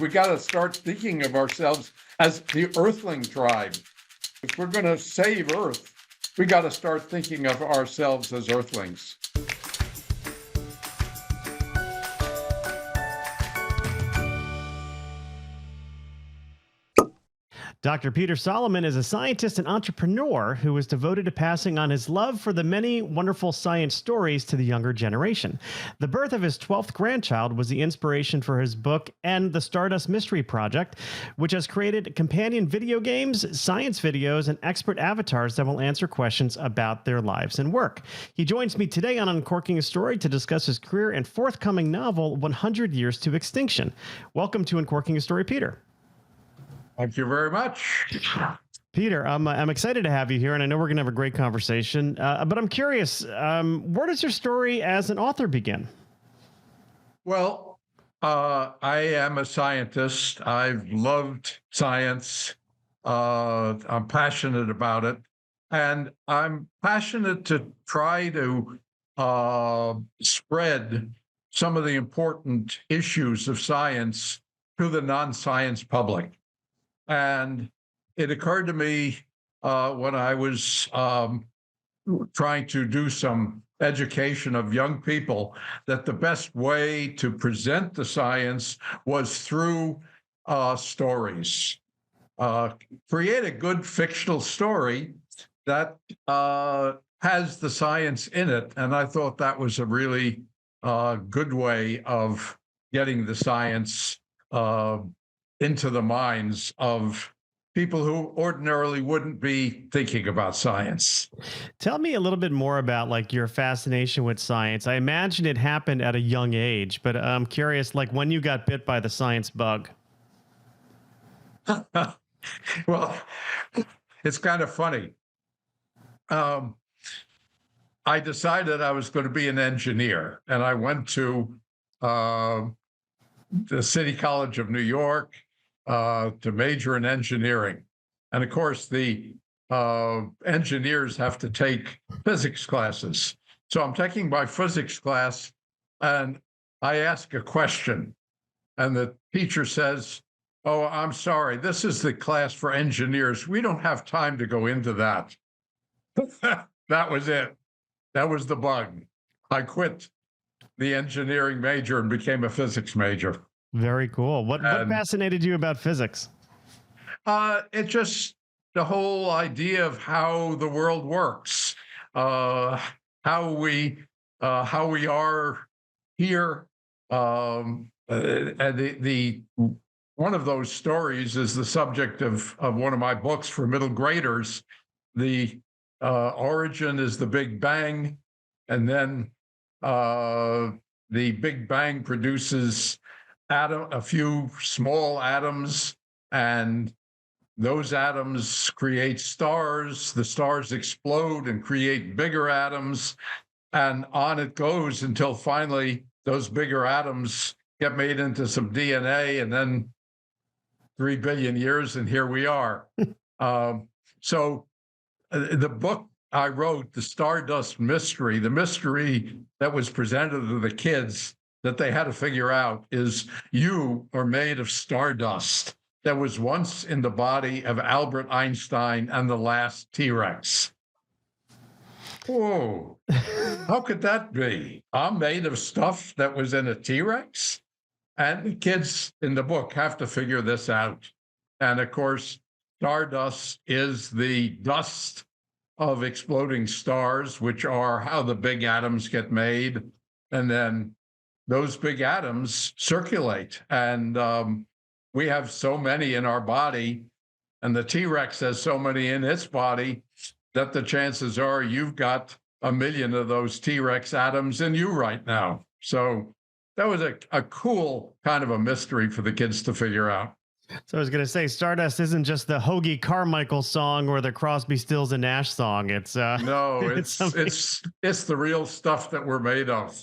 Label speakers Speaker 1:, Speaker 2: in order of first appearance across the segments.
Speaker 1: We got to start thinking of ourselves as the Earthling tribe. If we're going to save Earth, we got to start thinking of ourselves as Earthlings.
Speaker 2: Dr. Peter Solomon is a scientist and entrepreneur who is devoted to passing on his love for the many wonderful science stories to the younger generation. The birth of his 12th grandchild was the inspiration for his book and the Stardust Mystery project, which has created companion video games, science videos, and expert avatars that will answer questions about their lives and work. He joins me today on Uncorking a Story to discuss his career and forthcoming novel, 100 Years to Extinction. Welcome to Uncorking a Story, Peter.
Speaker 1: Thank you very much.
Speaker 2: Peter, I'm excited to have you here, and I know we're going to have a great conversation. But I'm curious, where does your story as an author begin?
Speaker 1: Well, I am a scientist. I've loved science. I'm passionate about it. And I'm passionate to try to spread some of the important issues of science to the non-science public. And it occurred to me when I was trying to do some education of young people that the best way to present the science was through stories. Create a good fictional story that has the science in it. And I thought that was a really good way of getting the science into the minds of people who ordinarily wouldn't be thinking about science.
Speaker 2: Tell me a little bit more about like your fascination with science. I imagine it happened at a young age, but I'm curious, like when you got bit by the science bug.
Speaker 1: Well, it's kind of funny. I decided I was going to be an engineer, and I went to the City College of New York to major in engineering. And of course, the engineers have to take physics classes. So I'm taking my physics class and I ask a question. And the teacher says, "Oh, I'm sorry, this is the class for engineers. We don't have time to go into that." That was it. That was the bug. I quit the engineering major and became a physics major.
Speaker 2: Very cool. What fascinated you about physics?
Speaker 1: It just the whole idea of how the world works, how we are here, and the one of those stories is the subject of one of my books for middle graders. The origin is the Big Bang, and then the Big Bang produces a few small atoms, and those atoms create stars. The stars explode and create bigger atoms, and on it goes until finally those bigger atoms get made into some DNA, and then 3 billion years, and here we are. So the book I wrote, The Stardust Mystery, the mystery that was presented to the kids that they had to figure out is you are made of stardust that was once in the body of Albert Einstein and the last T-Rex. Whoa, how could that be? I'm made of stuff that was in a T-Rex? And the kids in the book have to figure this out. And of course, stardust is the dust of exploding stars, which are how the big atoms get made. And then those big atoms circulate. And we have so many in our body, and the T-Rex has so many in its body that the chances are you've got 1 million of those T-Rex atoms in you right now. So that was a cool kind of a mystery for the kids to figure out.
Speaker 2: So I was going to say, Stardust isn't just the Hoagie Carmichael song or the Crosby, Stills and Nash song. It's
Speaker 1: no, it's the real stuff that we're made of.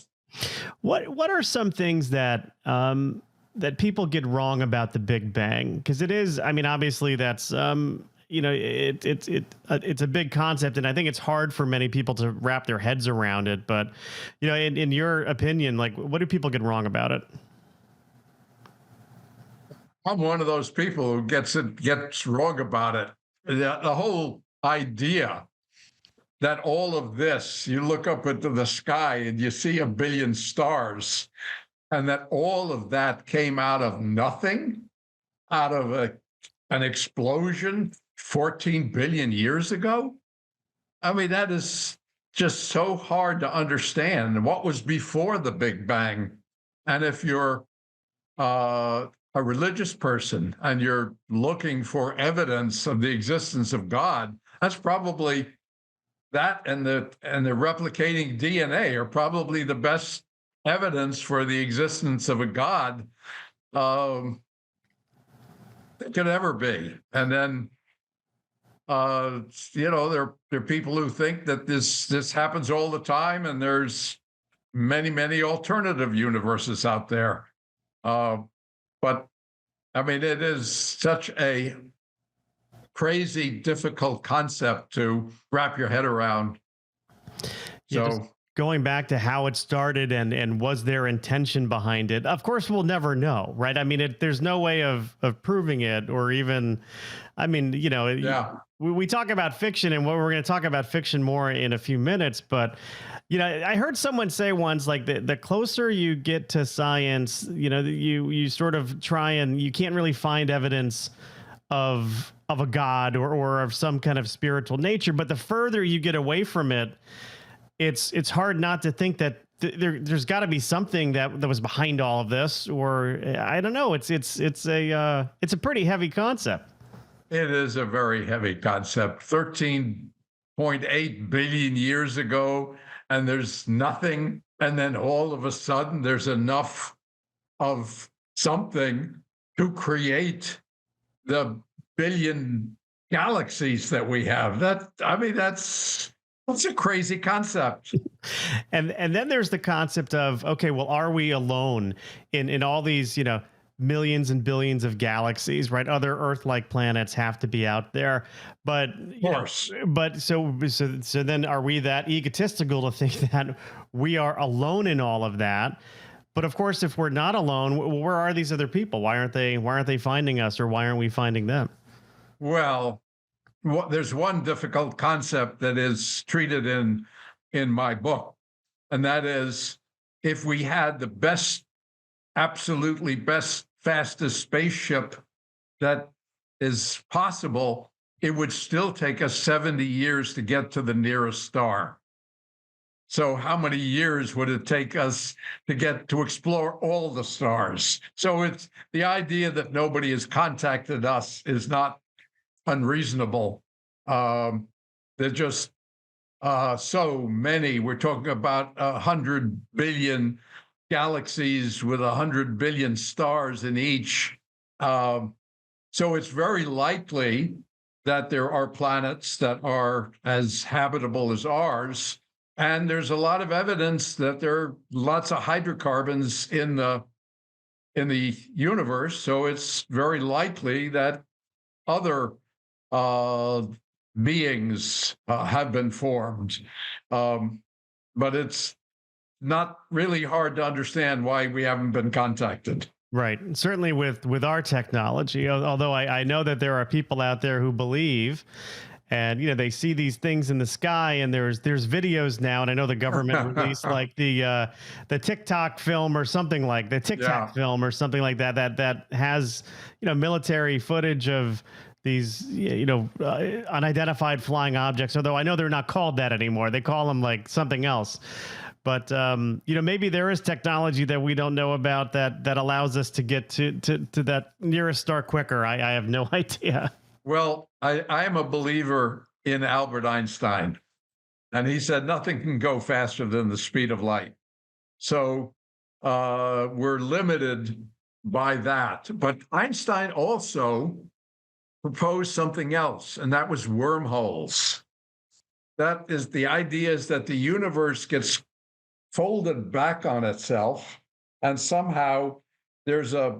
Speaker 2: What are some things that that people get wrong about the Big Bang? Because it is, I mean, obviously that's you know, it's a big concept, and I think it's hard for many people to wrap their heads around it. But you know, in your opinion, like, what do people get wrong about it?
Speaker 1: I'm one of those people who gets wrong about it. The whole idea that all of this, you look up into the sky and you see a billion stars, and that all of that came out of nothing, out of an explosion 14 billion years ago. I mean, that is just so hard to understand. What was before the Big Bang? And if you're a religious person and you're looking for evidence of the existence of God, that's probably that and the replicating DNA are probably the best evidence for the existence of a God um, that could ever be. And then there are people who think that this happens all the time, and there's many alternative universes out there. But I mean, it is such a crazy, difficult concept to wrap your head around.
Speaker 2: Yeah, just
Speaker 1: So,
Speaker 2: going back to how it started and was there intention behind it? Of course, we'll never know, right? I mean, there's no way of proving it, or even, I mean,
Speaker 1: yeah,
Speaker 2: we talk about fiction, and what we're going to talk about fiction more in a few minutes, but I heard someone say once, like the closer you get to science, you sort of try, and you can't really find evidence of a god or of some kind of spiritual nature, but the further you get away from it, it's hard not to think that there's got to be something that was behind all of this, or I don't know. It's a pretty heavy concept.
Speaker 1: it is a very heavy concept. 13.8 billion years ago, and there's nothing. And then all of a sudden, there's enough of something to create the billion galaxies that we have. I mean, that's a crazy concept.
Speaker 2: And then there's the concept of, okay, well, are we alone in all these, millions and billions of galaxies, right? Other Earth-like planets have to be out there, but
Speaker 1: Of course.
Speaker 2: so then are we that egotistical to think that we are alone in all of that? But of course, if we're not alone, where are these other people? Why aren't they finding us, or why aren't we finding them?
Speaker 1: Well, there's one difficult concept that is treated in my book, and that is, if we had the best, absolutely best, fastest spaceship that is possible, it would still take us 70 years to get to the nearest star. So how many years would it take us to get to explore all the stars? So it's the idea that nobody has contacted us is not unreasonable. They're just so many. We're talking about 100 billion galaxies with 100 billion stars in each. So it's very likely that there are planets that are as habitable as ours. And there's a lot of evidence that there are lots of hydrocarbons in the universe. So it's very likely that other beings have been formed. But it's not really hard to understand why we haven't been contacted.
Speaker 2: Right. Certainly with our technology, although I know that there are people out there who believe, and they see these things in the sky, and there's videos now, and I know the government released like the TikTok film or something, like the Tic Tac film or something like that has military footage of these unidentified flying objects, although I know they're not called that anymore. They call them like something else. But maybe there is technology that we don't know about that allows us to get to that nearest star quicker. I have no idea.
Speaker 1: Well, I am a believer in Albert Einstein, and he said nothing can go faster than the speed of light. So we're limited by that. But Einstein also proposed something else, and that was wormholes. That is, the idea is that the universe gets folded back on itself, and somehow there's a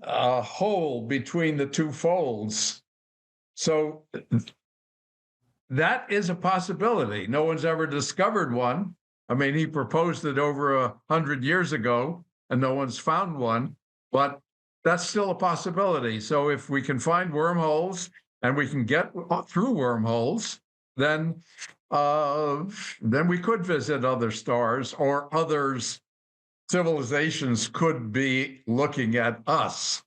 Speaker 1: hole between the two folds. So that is a possibility. No one's ever discovered one. I mean, he proposed it over 100 years ago, and no one's found one. But that's still a possibility. So if we can find wormholes and we can get through wormholes, then we could visit other stars, or others civilizations could be looking at us.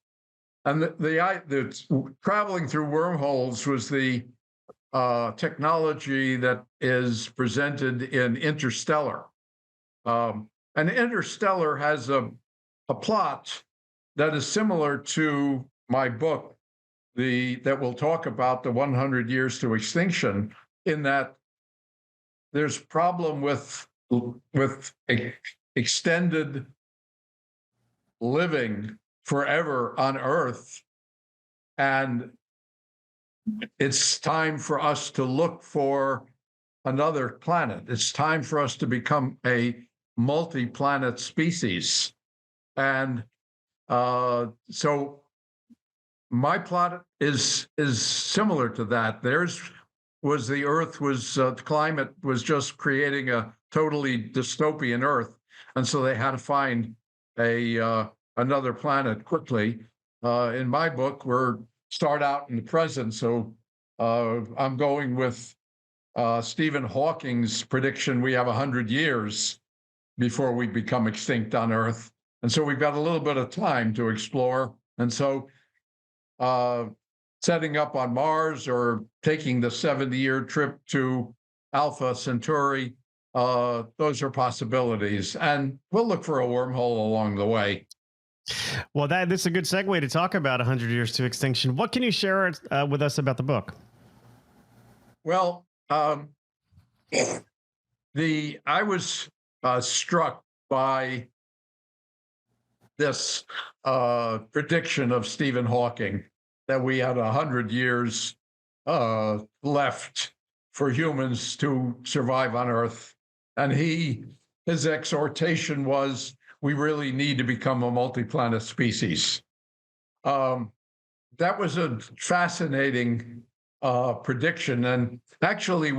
Speaker 1: And the traveling through wormholes was the technology that is presented in Interstellar. And Interstellar has a plot that is similar to my book, that we'll talk about, the 100 Years to Extinction, in that there's problem with extended living forever on Earth, and it's time for us to look for another planet. It's time for us to become a multi-planet species. And so my plot is similar to that. Theirs was the Earth was the climate was just creating a totally dystopian Earth, and so they had to find another planet quickly. In my book, we're start out in the present, so I'm going with Stephen Hawking's prediction. We have 100 years before we become extinct on Earth, and so we've got a little bit of time to explore. And so setting up on Mars or taking the 70-year trip to Alpha Centauri, those are possibilities. And we'll look for a wormhole along the way.
Speaker 2: Well, this is a good segue to talk about 100 Years to Extinction. What can you share with us about the book?
Speaker 1: Well, I was struck by this prediction of Stephen Hawking that we had 100 years left for humans to survive on Earth. And his exhortation was, we really need to become a multi-planet species. That was a fascinating prediction. And actually,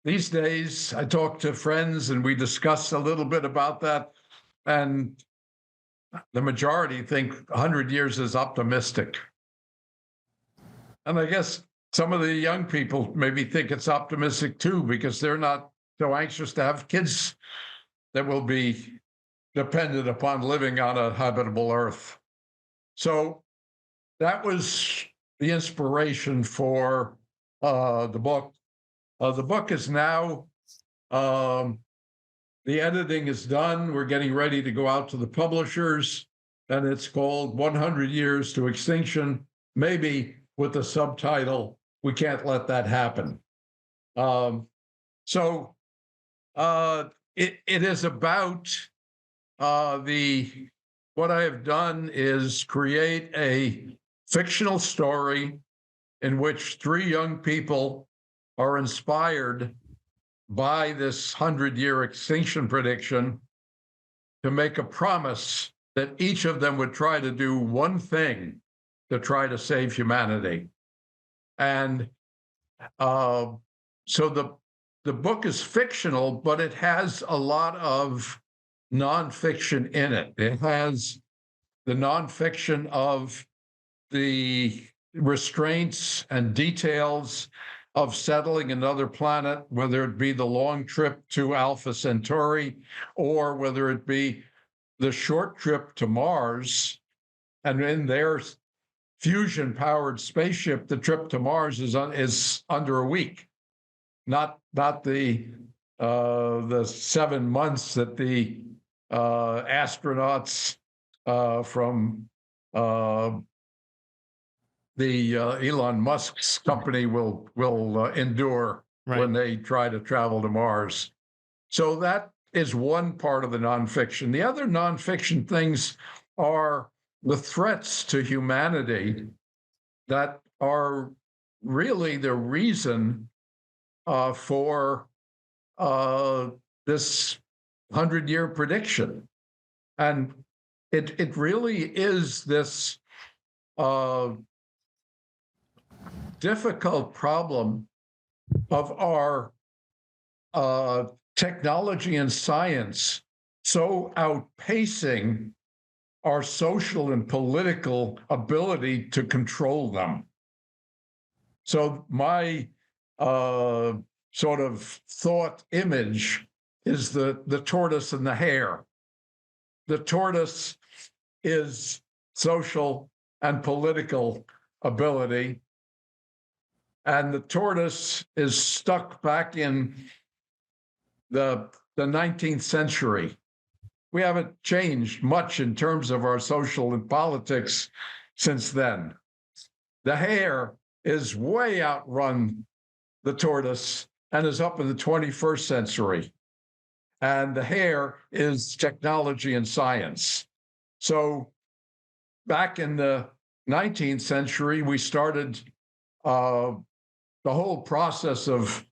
Speaker 1: these days, I talk to friends and we discuss a little bit about that. And the majority think 100 years is optimistic. And I guess some of the young people maybe think it's optimistic too, because they're not so anxious to have kids that will be dependent upon living on a habitable Earth. So that was the inspiration for the book. The book is now, the editing is done. We're getting ready to go out to the publishers, and it's called 100 Years to Extinction, maybe with the subtitle, We Can't Let That Happen. So it is about what I have done is create a fictional story in which three young people are inspired by this 100-year extinction prediction to make a promise that each of them would try to do one thing to try to save humanity. And so the book is fictional, but it has a lot of nonfiction in it. It has the nonfiction of the restraints and details of settling another planet, whether it be the long trip to Alpha Centauri or whether it be the short trip to Mars. And in their fusion-powered spaceship, the trip to Mars is under a week, not the 7 months that the astronauts from the Elon Musk's company will endure when they try to travel to Mars. So that is one part of the nonfiction. The other nonfiction things are the threats to humanity that are really the reason for this 100-year prediction. And it really is this difficult problem of our technology and science so outpacing our social and political ability to control them. So my sort of thought image is the tortoise and the hare. The tortoise is social and political ability, and the tortoise is stuck back in the 19th century. We haven't changed much in terms of our social and politics since then. The hare is way outrun the tortoise and is up in the 21st century. And the hare is technology and science. So back in the 19th century, we started the whole process of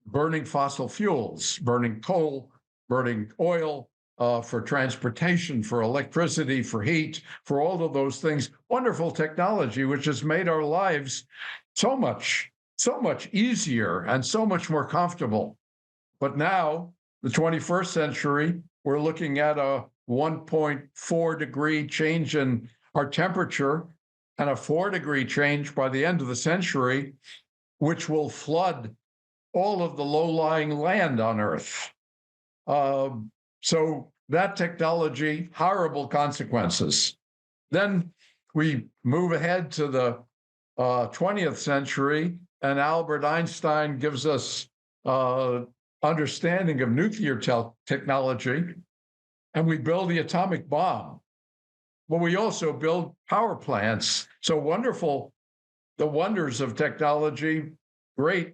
Speaker 1: burning fossil fuels, burning coal, burning oil, for transportation, for electricity, for heat, for all of those things. Wonderful technology, which has made our lives so much easier and so much more comfortable. But now, the 21st century, we're looking at a 1.4 degree change in our temperature and a 4 degree change by the end of the century, which will flood all of the low-lying land on Earth. So that technology, horrible consequences. Then we move ahead to the 20th century, and Albert Einstein gives us understanding of nuclear technology, and we build the atomic bomb. But we also build power plants. So wonderful, the wonders of technology, great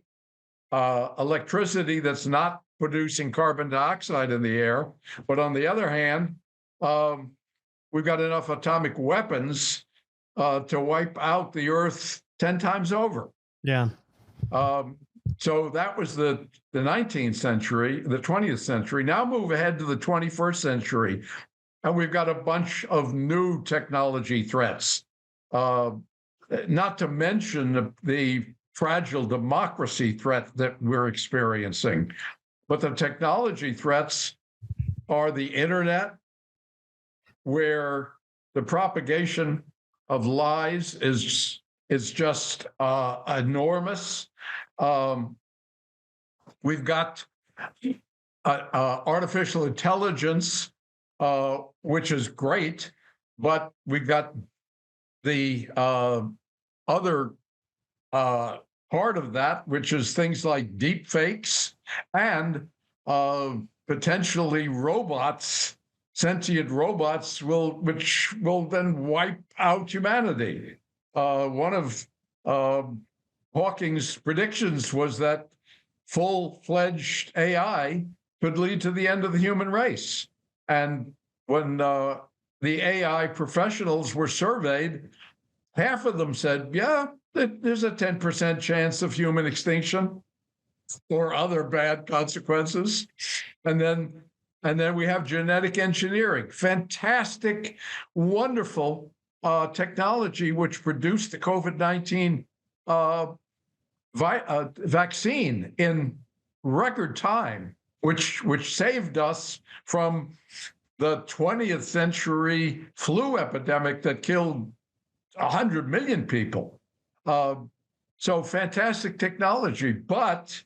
Speaker 1: electricity that's not producing carbon dioxide in the air. But on the other hand, we've got enough atomic weapons to wipe out the Earth 10 times over.
Speaker 2: Yeah.
Speaker 1: So that was the 19th century, the 20th century. Now move ahead to the 21st century, and we've got a bunch of new technology threats, not to mention the fragile democracy threat that we're experiencing. But the technology threats are the internet, where the propagation of lies is just enormous. We've got artificial intelligence, which is great, but we've got the other part of that, which is things like deep fakes and potentially robots, sentient robots, which will then wipe out humanity. One of Hawking's predictions was that full-fledged AI could lead to the end of the human race. And when the AI professionals were surveyed, half of them said, yeah, there's a 10% chance of human extinction or other bad consequences. And then we have genetic engineering, fantastic, wonderful technology, which produced the COVID-19 vaccine in record time, which saved us from the 20th century flu epidemic that killed 100 million people. So fantastic technology, but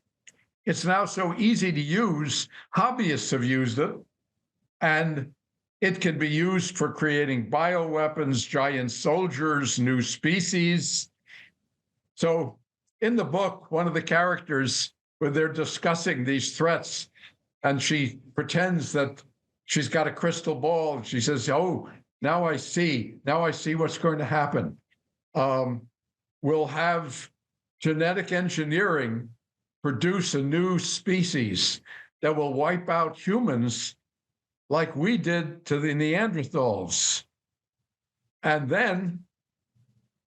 Speaker 1: it's now so easy to use. Hobbyists have used it, and it can be used for creating bioweapons, giant soldiers, new species. So in the book, one of the characters, when they're discussing these threats, and she pretends that she's got a crystal ball, she says, oh, now I see what's going to happen. We'll have genetic engineering produce a new species that will wipe out humans like we did to the Neanderthals. And then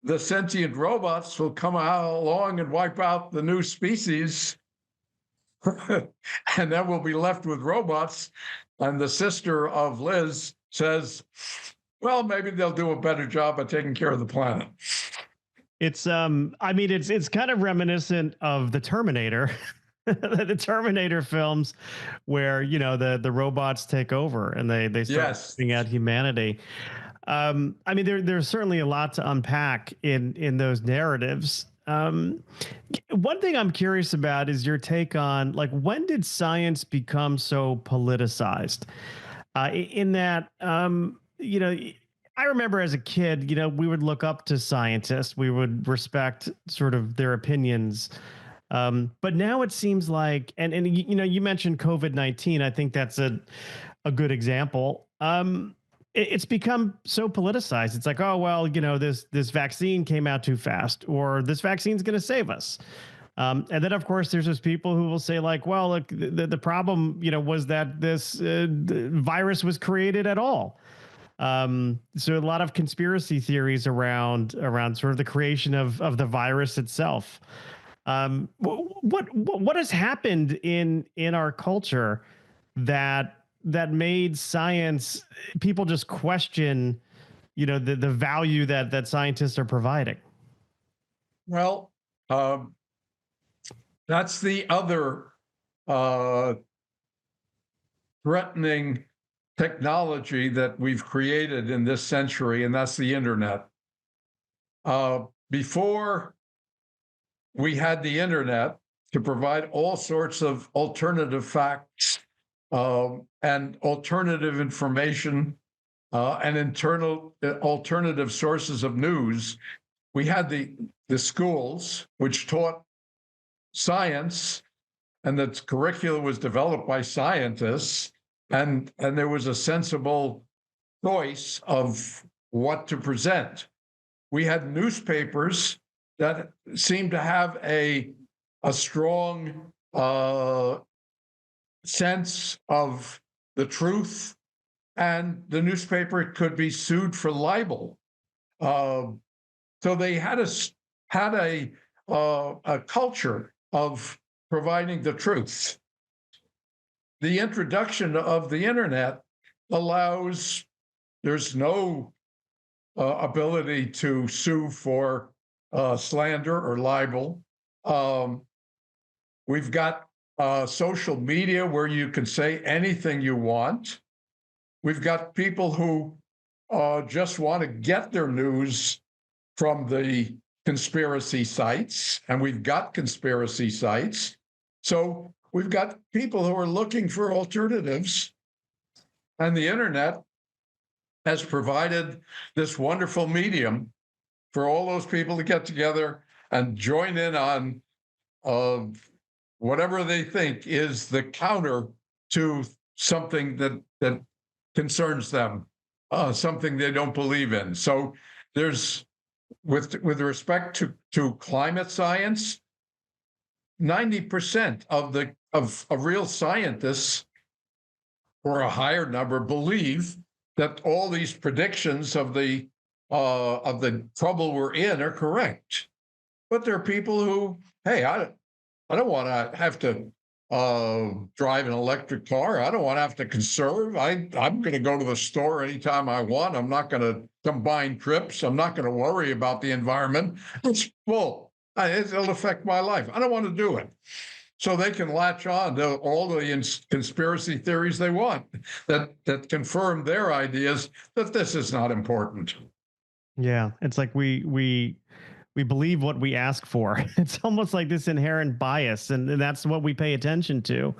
Speaker 1: the sentient robots will come along and wipe out the new species. And then we'll be left with robots. And the sister of Liz says, well, maybe they'll do a better job of taking care of the planet.
Speaker 2: It's I mean, it's kind of reminiscent of the Terminator. the Terminator films, where the robots take over and they start
Speaker 1: Yes.
Speaker 2: wiping out humanity. I mean, there's certainly a lot to unpack in those narratives. One thing I'm curious about is your take on, like, when did science become so politicized? In that, I remember as a kid, we would look up to scientists, we would respect sort of their opinions. But now it seems like, and you mentioned COVID-19. I think that's a good example. It's become so politicized. It's like, oh well, this vaccine came out too fast, or this vaccine's going to save us. And then, of course, there's those people who will say, like, well, look, the problem, was that this virus was created at all. So a lot of conspiracy theories around sort of the creation of the virus itself. What has happened in our culture that made science, people just question, the value that scientists are providing?
Speaker 1: Well, um, that's the other uh, threatening technology that we've created in this century, and that's the internet. Before we had the internet to provide all sorts of alternative facts and alternative information and internal alternative sources of news, we had the schools which taught science, and the curriculum was developed by scientists, and there was a sensible choice of what to present. We had newspapers that seemed to have a strong sense of the truth, and the newspaper could be sued for libel. Uh, so they had a culture of providing the truth. The introduction of the internet allows, there's no ability to sue for slander or libel. Um, we've got social media where you can say anything you want. We've got people who just want to get their news from the conspiracy sites, and we've got conspiracy sites. So we've got people who are looking for alternatives, and the internet has provided this wonderful medium for all those people to get together and join in on uh, whatever they think is the counter to something that concerns them, something they don't believe in. So there's, with respect to climate science, 90% of real scientists, or a higher number, believe that all these predictions of the trouble we're in are correct. But there are people who, hey, I don't want to have to drive an electric car. I don't want to have to conserve. I'm going to go to the store anytime I want. I'm not going to combine trips. I'm not going to worry about the environment. It's full. It'll affect my life. I don't want to do it. So they can latch on to all the conspiracy theories they want that confirm their ideas that this is not important.
Speaker 2: Yeah, it's like we believe what we ask for. It's almost like this inherent bias, and that's what we pay attention to.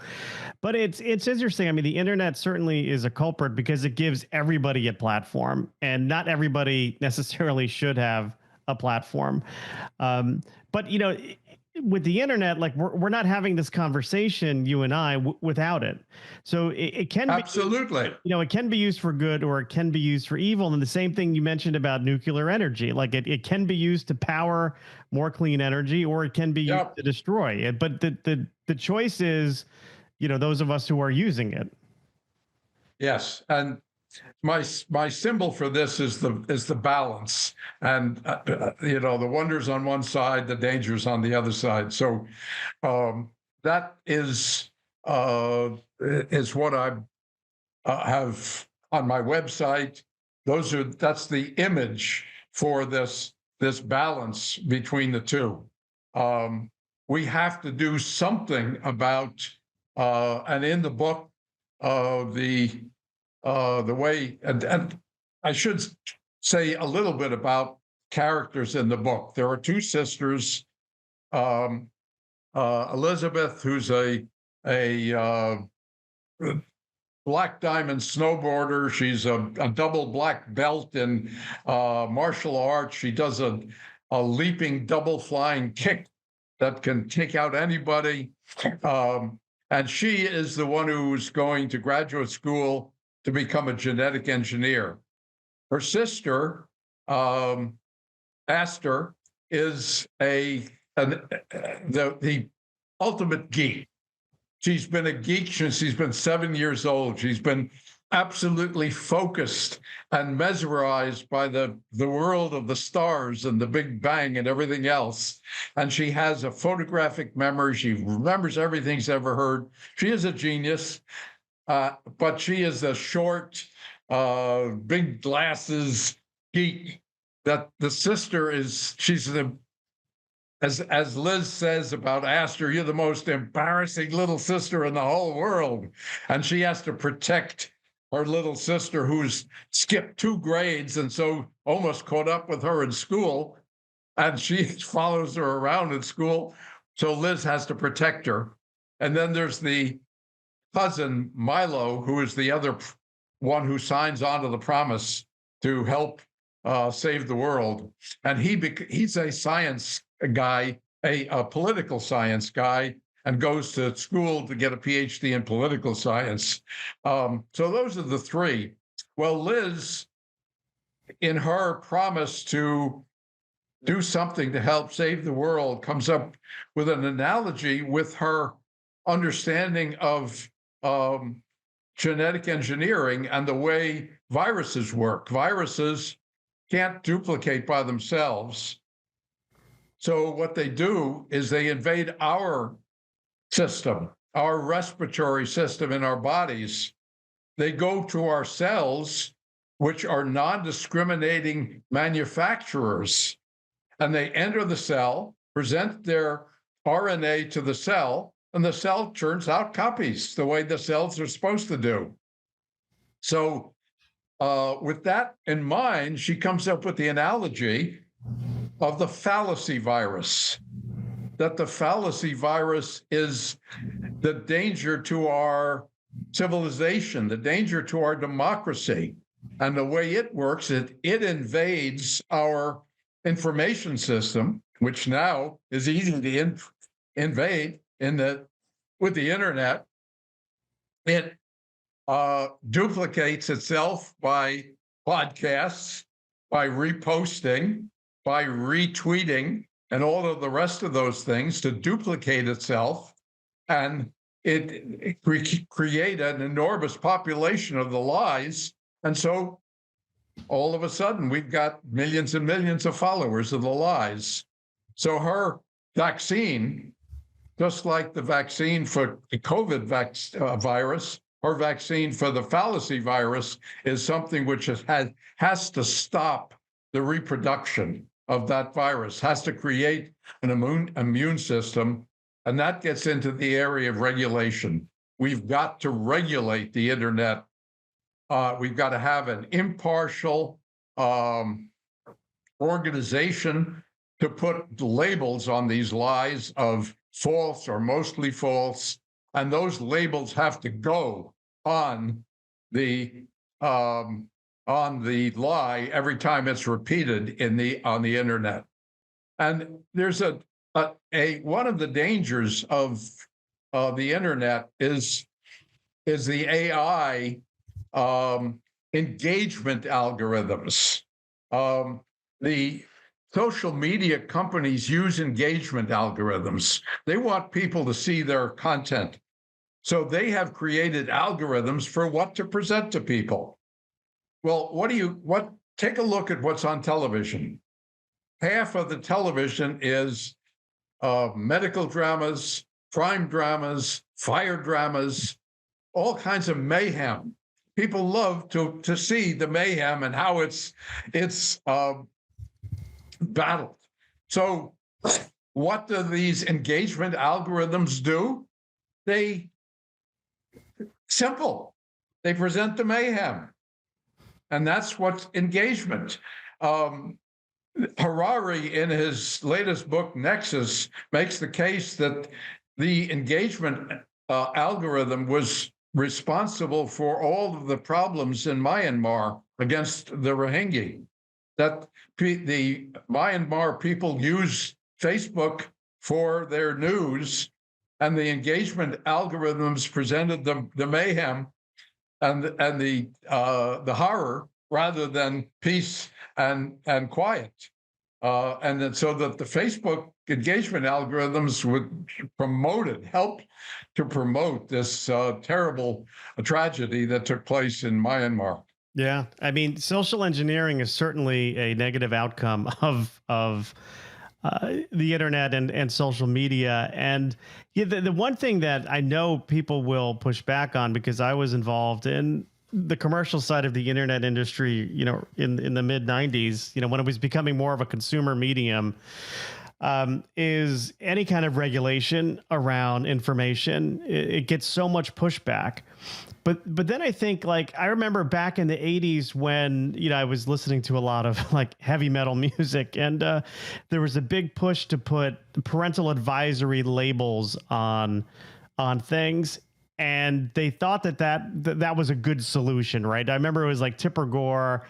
Speaker 2: But it's interesting. I mean, the internet certainly is a culprit because it gives everybody a platform, and not everybody necessarily should have a platform. Um, but with the internet, like, we're not having this conversation, you and I, without it. So it can be,
Speaker 1: Absolutely.
Speaker 2: it can be used for good, or it can be used for evil. And the same thing you mentioned about nuclear energy, like it can be used to power more clean energy, or it can be used
Speaker 1: Yep.
Speaker 2: to destroy it. But the choice is, those of us who are using it.
Speaker 1: Yes. And my symbol for this is the balance, and the wonders on one side, the dangers on the other side. So that is what I have on my website. That's the image for this balance between the two. we have to do something about, and in the book, the way, and I should say a little bit about characters in the book. There are two sisters, um, Elizabeth, who's a black diamond snowboarder. She's a double black belt in martial arts. She does a leaping double flying kick that can take out anybody. And she is the one who's going to graduate school to become a genetic engineer. Her sister, Aster, is the ultimate geek. She's been a geek since she's been 7 years old. She's been absolutely focused and mesmerized by the world of the stars and the Big Bang and everything else. And she has a photographic memory. She remembers everything she's ever heard. She is a genius, but she is a short, big glasses geek that the sister is. She's the as Liz says about Aster, you're the most embarrassing little sister in the whole world. And she has to protect her little sister who's skipped 2 grades and so almost caught up with her in school. And she follows her around in school. So Liz has to protect her. And then there's the cousin, Milo, who is the other one who signs on to the promise to help save the world. And he's a science guy, a political science guy, and goes to school to get a PhD in political science. So those are the 3. Well, Liz, in her promise to do something to help save the world, comes up with an analogy with her understanding of genetic engineering and the way viruses work. Viruses can't duplicate by themselves. So what they do is they invade our system, our respiratory system in our bodies. They go to our cells, which are non-discriminating manufacturers, and they enter the cell, present their RNA to the cell, and the cell churns out copies the way the cells are supposed to do. So with that in mind, she comes up with the analogy of the fallacy virus, that the fallacy virus is the danger to our civilization, the danger to our democracy. And the way it works, it invades our information system, which now is easy to invade with the internet. It duplicates itself by podcasts, by reposting, by retweeting, and all of the rest of those things to duplicate itself. And it create an enormous population of the lies. And so all of a sudden, we've got millions and millions of followers of the lies. So her vaccine, just like the vaccine for the COVID virus, her vaccine for the fallacy virus is something which has to stop the reproduction of that virus, has to create an immune system. And that gets into the area of regulation. We've got to regulate the internet. We've got to have an impartial organization to put labels on these lies of false or mostly false. And those labels have to go on the lie every time it's repeated on the internet. And there's one of the dangers of the internet is the AI engagement algorithms. The social media companies use engagement algorithms. They want people to see their content. So they have created algorithms for what to present to people. Well, take a look at what's on television. Half of the television is medical dramas, crime dramas, fire dramas, all kinds of mayhem. People love to see the mayhem and how it's battled. So what do these engagement algorithms do? They simple. They present the mayhem, and that's what's engagement. Um, Harari, in his latest book, Nexus, makes the case that the engagement algorithm was responsible for all of the problems in Myanmar against the Rohingya. That the Myanmar people use Facebook for their news, and the engagement algorithms presented the mayhem and the horror rather than peace and quiet. And then so that the Facebook engagement algorithms would help to promote this terrible tragedy that took place in Myanmar.
Speaker 2: Yeah, I mean, social engineering is certainly a negative outcome of the internet and social media. And yeah, the one thing that I know people will push back on, because I was involved in the commercial side of the internet industry, in the mid 90s, when it was becoming more of a consumer medium, is any kind of regulation around information. It gets so much pushback. But then I think, like, I remember back in the 80s when, I was listening to a lot of like heavy metal music, and there was a big push to put parental advisory labels on things. And they thought that was a good solution, right? I remember it was like Tipper Gore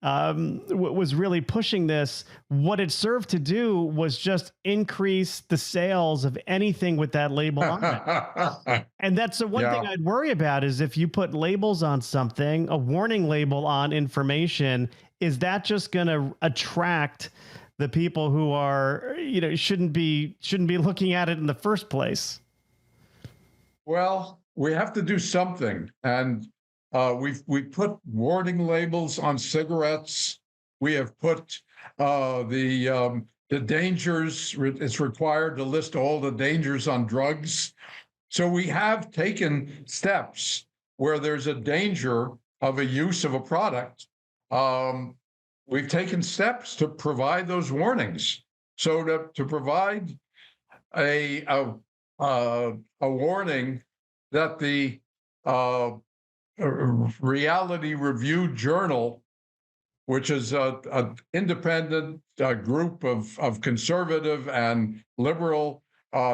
Speaker 2: was really pushing this. What it served to do was just increase the sales of anything with that label on it. And that's the one thing I'd worry about, is if you put labels on something, a warning label on information, is that just going to attract the people who are, shouldn't be looking at it in the first place?
Speaker 1: Well, we have to do something, and we put warning labels on cigarettes. We have put the dangers. It's required to list all the dangers on drugs. So we have taken steps where there's a danger of a use of a product. We've taken steps to provide those warnings. So to provide a warning that the Reality Review Journal, which is an independent group of conservative and liberal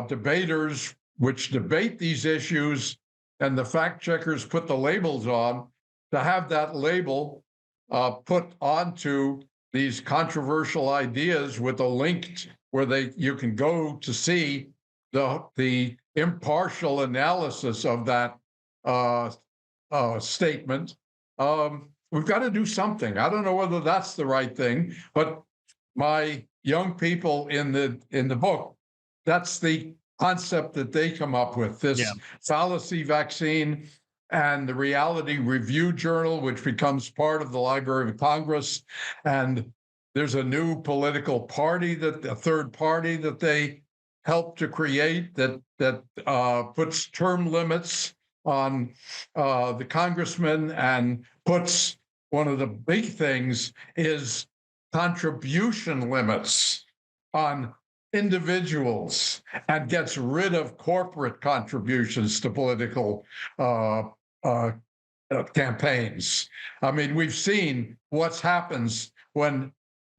Speaker 1: debaters which debate these issues, and the fact checkers put the labels on, to have that label put onto these controversial ideas with a link where you can go to see the impartial analysis of that statement. We've got to do something. I don't know whether that's the right thing, but my young people in the book, that's the concept that they come up with, this fallacy vaccine, and the Reality Review Journal, which becomes part of the Library of Congress. And there's a new political party, a third party that they helped to create, that puts term limits on the congressman, and puts, one of the big things is contribution limits on individuals, and gets rid of corporate contributions to political campaigns. I mean, we've seen what happens when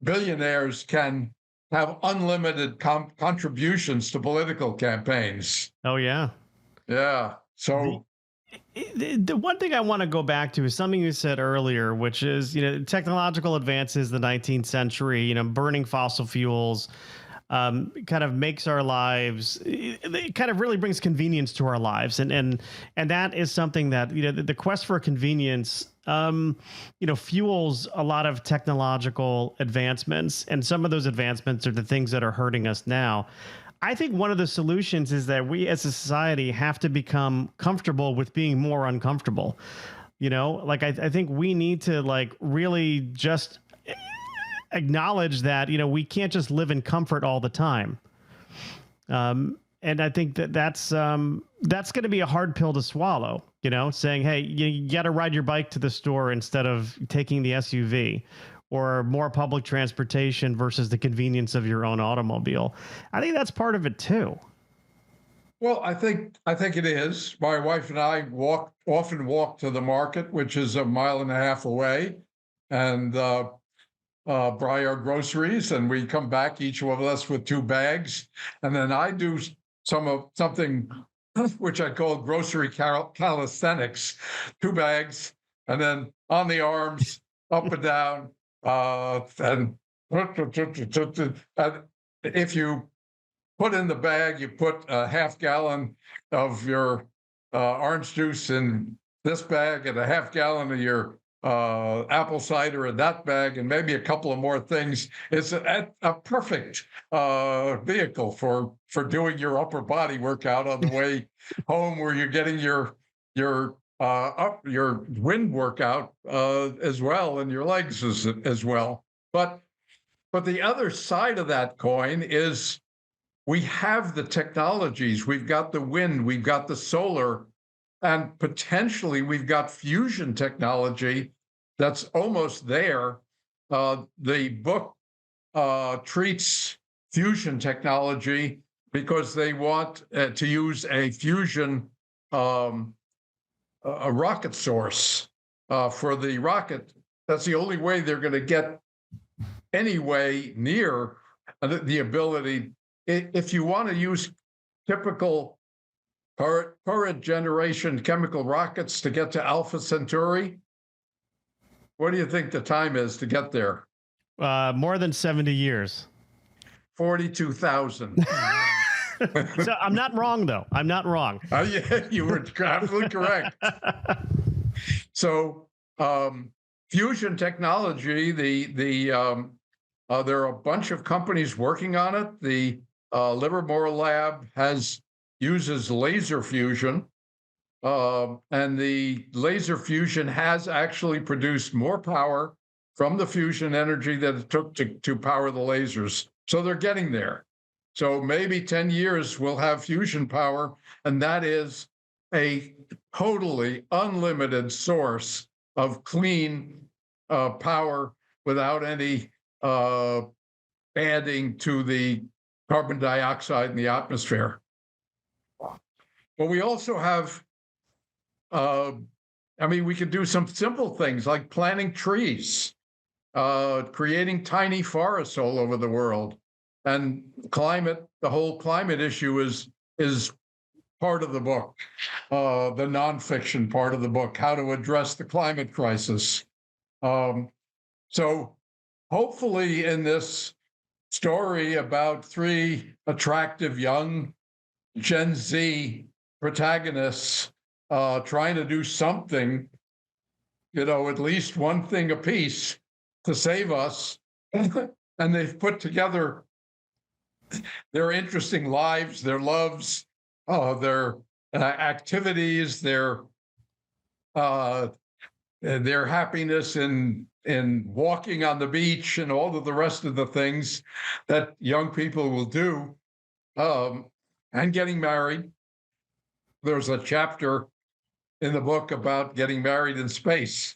Speaker 1: billionaires can have unlimited contributions to political campaigns.
Speaker 2: Oh, yeah.
Speaker 1: Yeah. So
Speaker 2: the one thing I want to go back to is something you said earlier, which is, technological advances, the 19th century, burning fossil fuels, kind of makes our lives, it kind of really brings convenience to our lives. And that is something that, the quest for convenience, fuels a lot of technological advancements. And some of those advancements are the things that are hurting us now. I think one of the solutions is that we as a society have to become comfortable with being more uncomfortable. I think we need to really just acknowledge that, we can't just live in comfort all the time. And I think that's going to be a hard pill to swallow, saying, hey, you got to ride your bike to the store instead of taking the SUV, or more public transportation versus the convenience of your own automobile. I think that's part of it too.
Speaker 1: Well, I think it is. My wife and I often walk to the market, which is a mile and a half away, and buy our groceries, and we come back, each one of us with two bags, and then I do something which I call grocery calisthenics, two bags, and then on the arms, up and down, and if you put in the bag, you put a half gallon of your orange juice in this bag and a half gallon of your apple cider in that bag, and maybe a couple of more things. It's a perfect vehicle for doing your upper body workout on the way home, where you're getting your wind workout as well, and your legs as well. But the other side of that coin is, we have the technologies. We've got the wind, we've got the solar, and potentially we've got fusion technology that's almost there. The book treats fusion technology because they want to use a fusion a rocket source for the rocket. That's the only way they're going to get any way near the ability. If you want to use typical current generation chemical rockets to get to Alpha Centauri, what do you think the time is to get there?
Speaker 2: More than 70 years.
Speaker 1: 42,000.
Speaker 2: So I'm not wrong, though. I'm not wrong.
Speaker 1: Yeah, you were absolutely correct. So fusion technology, there are a bunch of companies working on it. The Livermore Lab uses laser fusion, and the laser fusion has actually produced more power from the fusion energy that it took to power the lasers. So they're getting there. So maybe 10 years we'll have fusion power, and that is a totally unlimited source of clean power without any adding to the carbon dioxide in the atmosphere. But we also have, we could do some simple things like planting trees, creating tiny forests all over the world. And the whole climate issue is part of the book, the nonfiction part of the book, how to address the climate crisis. So hopefully in this story about three attractive young Gen Z protagonists trying to do something, at least one thing apiece to save us, and they've put together their interesting lives, their loves, their activities, their happiness in walking on the beach, and all of the rest of the things that young people will do, and getting married. There's a chapter in the book about getting married in space.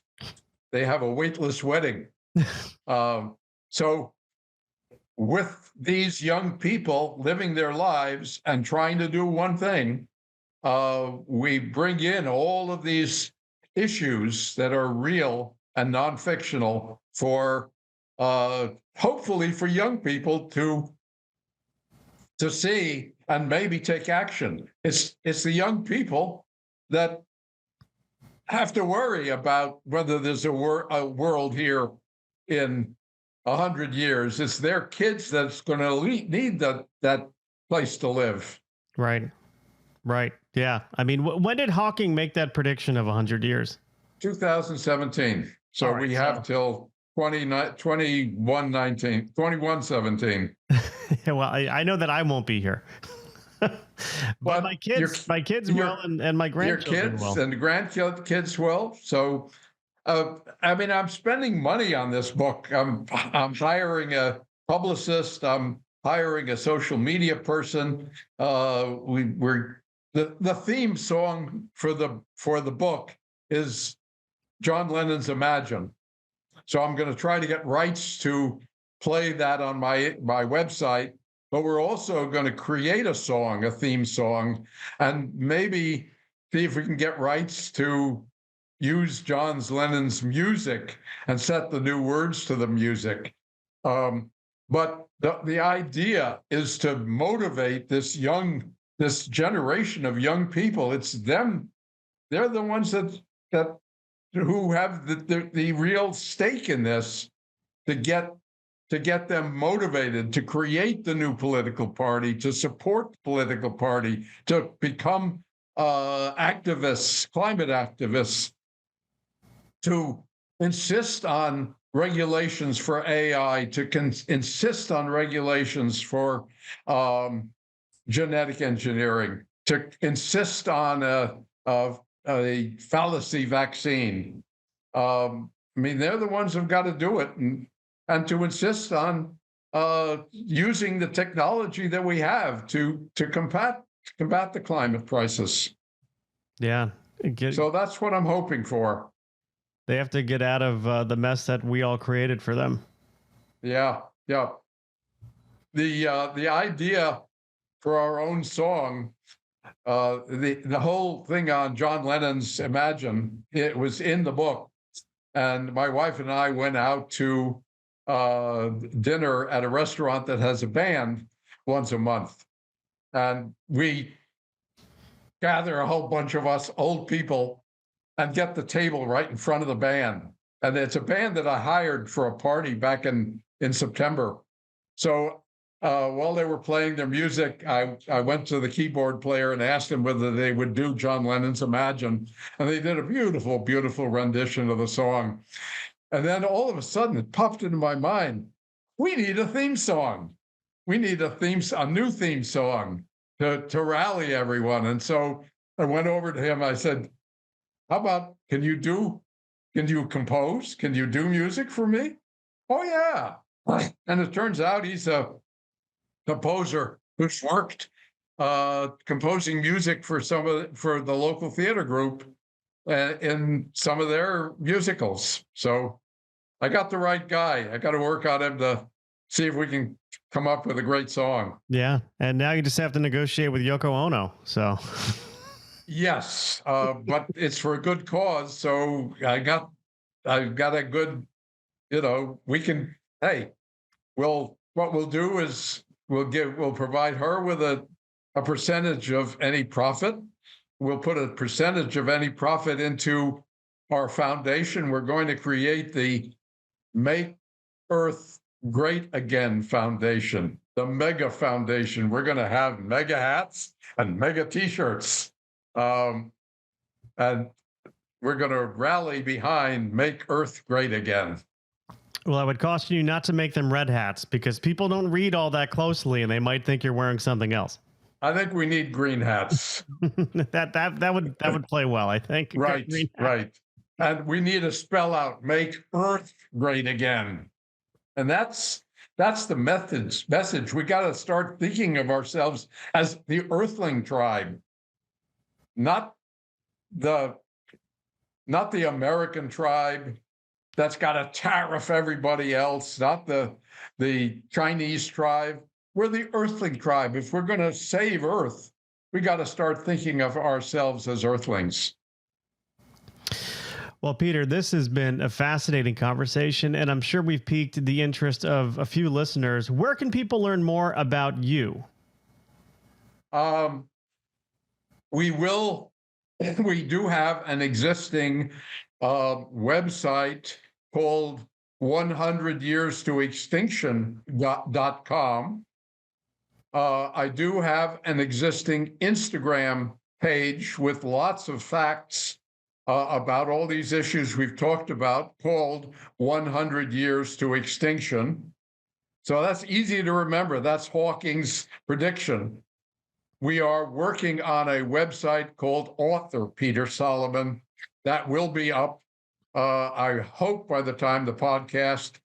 Speaker 1: They have a weightless wedding. So with these young people living their lives and trying to do one thing, we bring in all of these issues that are real and non-fictional for hopefully for young people to see and maybe take action. It's the young people that have to worry about whether there's a world here in 100 years. It's their kids that's going to need that place to live.
Speaker 2: Right. Yeah. When did Hawking make that prediction of 100 years?
Speaker 1: 2017. So we have till 2117.
Speaker 2: Well, I know that I wwon't be here. But my kids will, and my grandchildren will.
Speaker 1: Your kids and grandkids will. So, I'm spending money on this book. I'm hiring a publicist. I'm hiring a social media person. The theme song for the book is John Lennon's Imagine. So I'm going to try to get rights to play that on my website. But we're also going to create a song, a theme song, and maybe see if we can get rights to use John Lennon's music and set the new words to the music. But the idea is to motivate this generation of young people. It's them; they're the ones that who have the real stake in this to get them motivated to create the new political party, to support the political party, to become activists, climate activists, to insist on regulations for AI, to insist on regulations for genetic engineering, to insist on a fallacy vaccine. I mean, they're the ones who've got to do it, and to insist on using the technology that we have to combat the climate crisis.
Speaker 2: Yeah.
Speaker 1: So that's what I'm hoping for.
Speaker 2: They have to get out of the mess that we all created for them.
Speaker 1: Yeah, yeah. The idea for our own song, the whole thing on John Lennon's Imagine, it was in the book, and my wife and I went out to dinner at a restaurant that has a band once a month, and we gather a whole bunch of us old people and get the table right in front of the band. And it's a band that I hired for a party back in September. So while they were playing their music, I went to the keyboard player and asked him whether they would do John Lennon's Imagine. And they did a beautiful, beautiful rendition of the song. And then all of a sudden it popped into my mind, we need a theme song. We need a new theme song to rally everyone. And so I went over to him. I said, how about, can you compose? Can you do music for me? Oh, yeah. And it turns out he's a composer who's worked composing music for for the local theater group in some of their musicals. So I got the right guy. I got to work on him to see if we can come up with a great song.
Speaker 2: Yeah. And now you just have to negotiate with Yoko Ono. So...
Speaker 1: Yes, but it's for a good cause. So I've got a good, we can, hey, what we'll do is we'll provide her with a percentage of any profit. We'll put a percentage of any profit into our foundation. We're going to create the Make Earth Great Again Foundation, the Mega Foundation. We're going to have mega hats and mega t-shirts. And we're going to rally behind Make Earth Great Again.
Speaker 2: Well, I would caution you not to make them red hats because people don't read all that closely and they might think you're wearing something else.
Speaker 1: I think we need green hats.
Speaker 2: that would play well, I think.
Speaker 1: Right, right. And we need to spell out Make Earth Great Again. And that's the message. We got to start thinking of ourselves as the Earthling tribe. Not the American tribe that's got to tariff everybody else, not the Chinese tribe. We're the Earthling tribe. If we're going to save Earth, we got to start thinking of ourselves as Earthlings.
Speaker 2: Well, Peter, this has been a fascinating conversation, and I'm sure we've piqued the interest of a few listeners. Where can people learn more about you?
Speaker 1: We do have an existing website called 100yearstoextinction.com. I do have an existing Instagram page with lots of facts about all these issues we've talked about, called 100 Years to Extinction. So that's easy to remember. That's Hawking's prediction. We are working on a website called Author Peter Solomon that will be up, I hope, by the time the podcast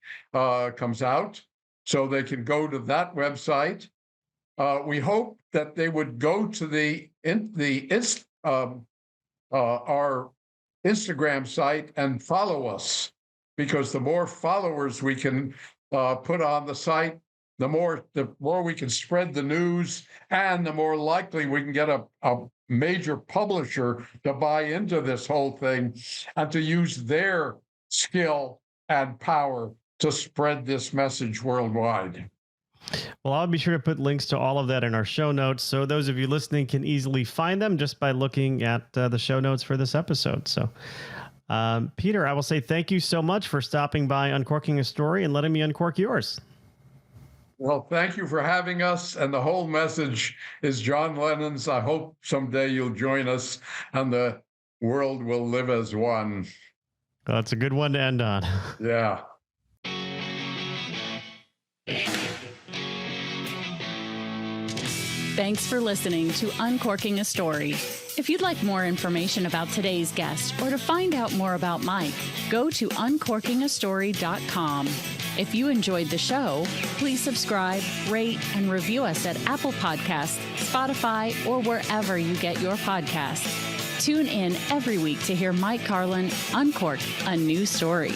Speaker 1: comes out, so they can go to that website. We hope that they would go to our Instagram site and follow us. because the more followers we can put on the site, the more we can spread the news, and the more likely we can get a major publisher to buy into this whole thing and to use their skill and power to spread this message worldwide.
Speaker 2: Well, I'll be sure to put links to all of that in our show notes, so those of you listening can easily find them just by looking at the show notes for this episode. So, Peter, I will say thank you so much for stopping by Uncorking a Story and letting me uncork yours.
Speaker 1: Well, thank you for having us. And the whole message is John Lennon's. I hope someday you'll join us and the world will live as one.
Speaker 2: Well, that's a good one to end on.
Speaker 1: Yeah.
Speaker 3: Thanks for listening to Uncorking a Story. If you'd like more information about today's guest or to find out more about Mike, go to uncorkingastory.com. If you enjoyed the show, please subscribe, rate, and review us at Apple Podcasts, Spotify, or wherever you get your podcasts. Tune in every week to hear Mike Carlin uncork a new story.